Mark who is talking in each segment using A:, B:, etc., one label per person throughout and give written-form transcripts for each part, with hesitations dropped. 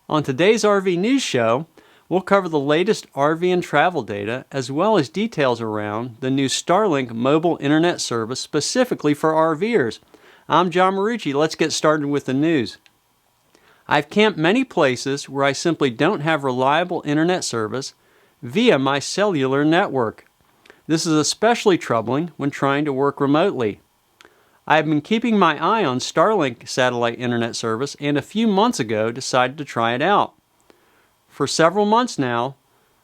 A: On today's RV News Show, we'll cover the latest RV and travel data as well as details around the new Starlink mobile internet service specifically for RVers. I'm John Marucci. Let's get started with the news. I've camped many places where I simply don't have reliable internet service via my cellular network. This is especially troubling when trying to work remotely. I have been keeping my eye on Starlink satellite internet service and a few months ago decided to try it out. For several months now,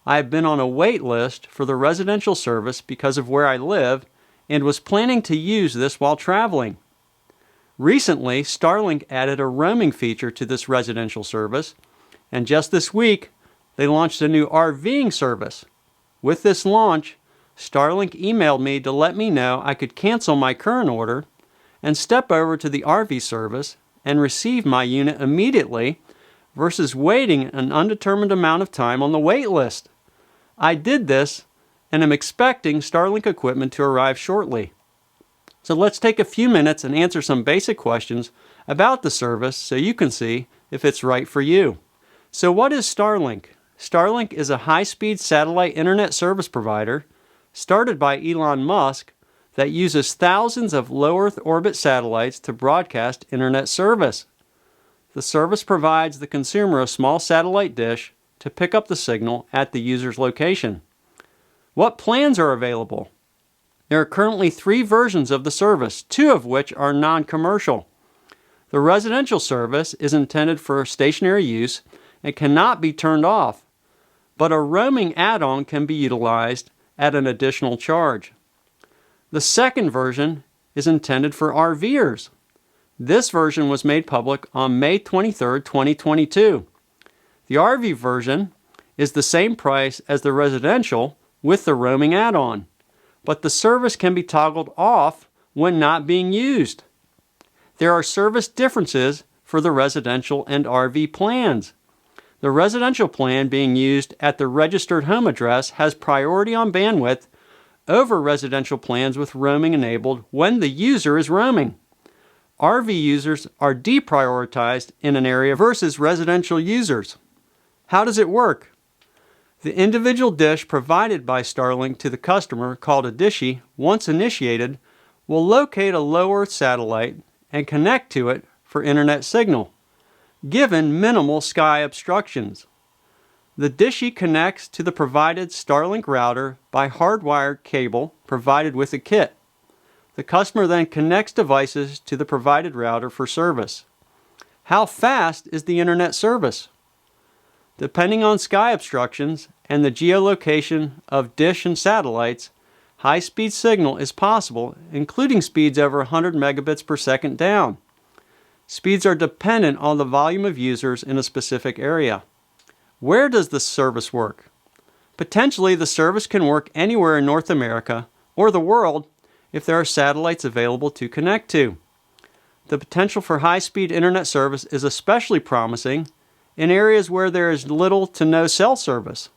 A: I have been on a wait list for the residential service because of where I live and was planning to use this while traveling. Recently, Starlink added a roaming feature to this residential service, and just this week, they launched a new RVing service. With this launch, Starlink emailed me to let me know I could cancel my current order and step over to the RV service and receive my unit immediately versus waiting an undetermined amount of time on the wait list. I did this and am expecting Starlink equipment to arrive shortly. So let's take a few minutes and answer some basic questions about the service so you can see if it's right for you. So what is Starlink? Starlink is a high-speed satellite internet service provider started by Elon Musk that uses thousands of low Earth orbit satellites to broadcast internet service. The service provides the consumer a small satellite dish to pick up the signal at the user's location. What plans are available? There are currently 3 versions of the service, 2 of which are non-commercial. The residential service is intended for stationary use and cannot be turned off, but a roaming add-on can be utilized at an additional charge. The second version is intended for RVers. This version was made public on May 23, 2022. The RV version is the same price as the residential with the roaming add-on, but the service can be toggled off when not being used. There are service differences for the residential and RV plans. The residential plan being used at the registered home address has priority on bandwidth over residential plans with roaming enabled when the user is roaming. RV users are deprioritized in an area versus residential users. How does it work? The individual dish provided by Starlink to the customer, called a dishy, once initiated, will locate a low Earth satellite and connect to it for internet signal, given minimal sky obstructions. The dishy connects to the provided Starlink router by hardwired cable provided with a kit. The customer then connects devices to the provided router for service. How fast is the internet service? Depending on sky obstructions and the geolocation of dish and satellites, high-speed signal is possible, including speeds over 100 megabits per second down. Speeds are dependent on the volume of users in a specific area. Where does the service work? Potentially, the service can work anywhere in North America or the world if there are satellites available to connect to. The potential for high-speed internet service is especially promising in areas where there is little to no cell service.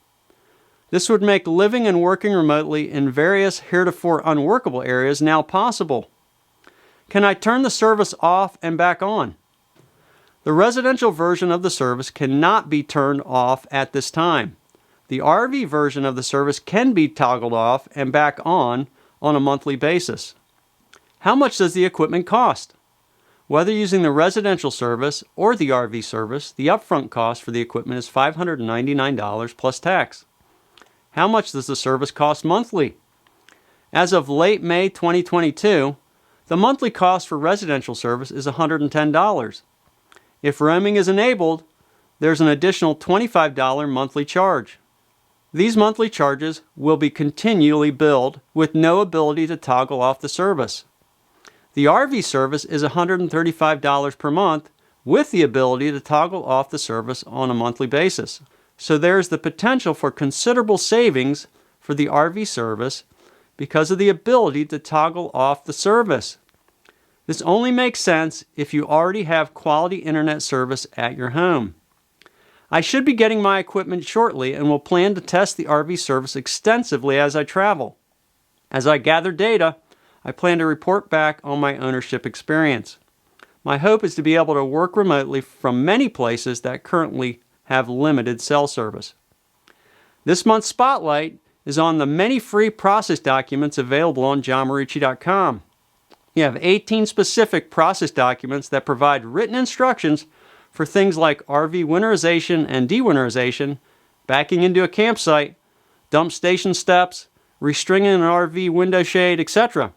A: This would make living and working remotely in various heretofore unworkable areas now possible. Can I turn the service off and back on? The residential version of the service cannot be turned off at this time. The RV version of the service can be toggled off and back on a monthly basis. How much does the equipment cost? Whether using the residential service or the RV service, the upfront cost for the equipment is $599 plus tax. How much does the service cost monthly? As of late May 2022, the monthly cost for residential service is $110. If roaming is enabled, there's an additional $25 monthly charge. These monthly charges will be continually billed with no ability to toggle off the service. The RV service is $135 per month with the ability to toggle off the service on a monthly basis. So there's the potential for considerable savings for the RV service because of the ability to toggle off the service. This only makes sense if you already have quality internet service at your home. I should be getting my equipment shortly and will plan to test the RV service extensively as I travel. As I gather data, I plan to report back on my ownership experience. My hope is to be able to work remotely from many places that currently have limited cell service. This month's spotlight is on the many free process documents available on johnmarucci.com. You have 18 specific process documents that provide written instructions for things like RV winterization and dewinterization, backing into a campsite, dump station steps, restringing an RV window shade, etc.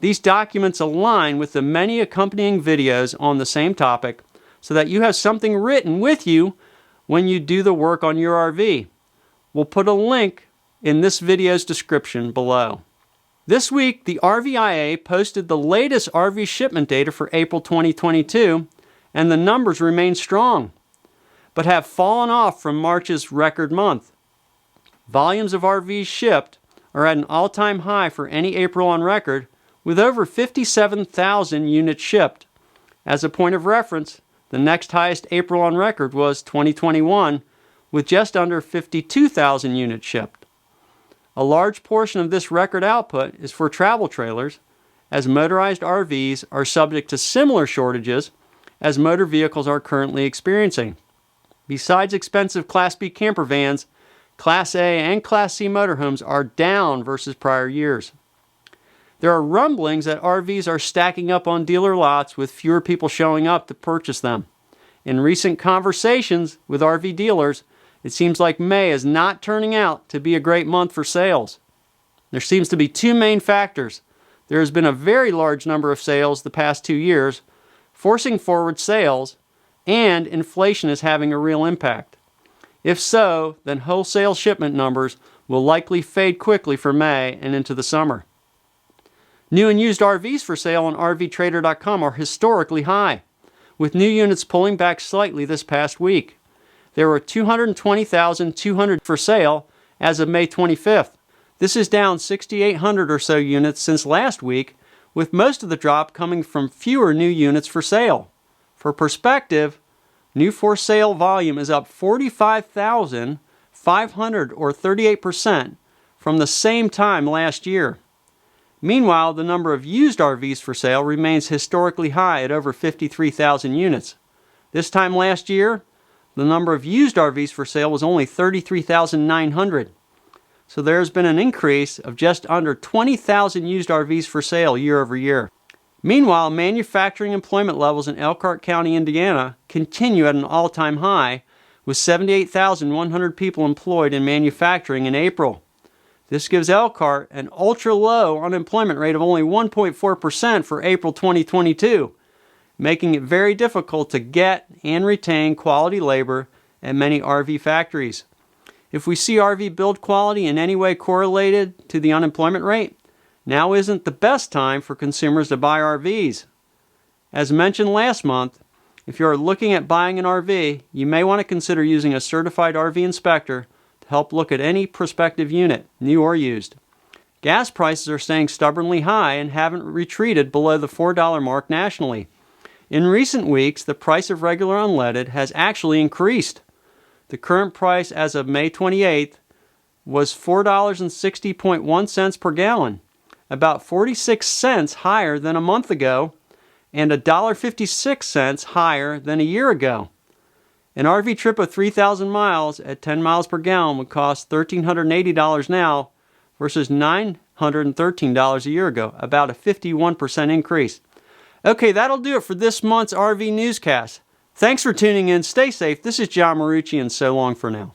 A: These documents align with the many accompanying videos on the same topic so that you have something written with you when you do the work on your RV. We'll put a link in this video's description below. This week, the RVIA posted the latest RV shipment data for April 2022, and the numbers remain strong, but have fallen off from March's record month. Volumes of RVs shipped are at an all-time high for any April on record, with over 57,000 units shipped. As a point of reference, the next highest April on record was 2021, with just under 52,000 units shipped. A large portion of this record output is for travel trailers, as motorized RVs are subject to similar shortages as motor vehicles are currently experiencing. Besides expensive Class B camper vans, Class A and Class C motorhomes are down versus prior years. There are rumblings that RVs are stacking up on dealer lots with fewer people showing up to purchase them. In recent conversations with RV dealers, it seems like May is not turning out to be a great month for sales. There seems to be two main factors. There has been a very large number of sales the past 2 years, forcing forward sales, and inflation is having a real impact. If so, then wholesale shipment numbers will likely fade quickly for May and into the summer. New and used RVs for sale on RVtrader.com are historically high, with new units pulling back slightly this past week. There were 220,200 for sale as of May 25th. This is down 6,800 or so units since last week, with most of the drop coming from fewer new units for sale. For perspective, new for sale volume is up 45,500 or 38% from the same time last year. Meanwhile, the number of used RVs for sale remains historically high at over 53,000 units. This time last year, the number of used RVs for sale was only 33,900. So there's been an increase of just under 20,000 used RVs for sale year over year. Meanwhile, manufacturing employment levels in Elkhart County, Indiana continue at an all-time high, with 78,100 people employed in manufacturing in April. This gives Elkhart an ultra-low unemployment rate of only 1.4% for April 2022, making it very difficult to get and retain quality labor at many RV factories. If we see RV build quality in any way correlated to the unemployment rate, now isn't the best time for consumers to buy RVs. As mentioned last month, if you are looking at buying an RV, you may want to consider using a certified RV inspector to help look at any prospective unit, new or used. Gas prices are staying stubbornly high and haven't retreated below the $4 mark nationally. In recent weeks, the price of regular unleaded has actually increased. The current price as of May 28th was $4.60.1 per gallon, about 46 cents higher than a month ago and $1.56 higher than a year ago. An RV trip of 3,000 miles at 10 miles per gallon would cost $1,380 now versus $913 a year ago, about a 51% increase. Okay, that'll do it for this month's RV newscast. Thanks for tuning in. Stay safe. This is John Marucci, and so long for now.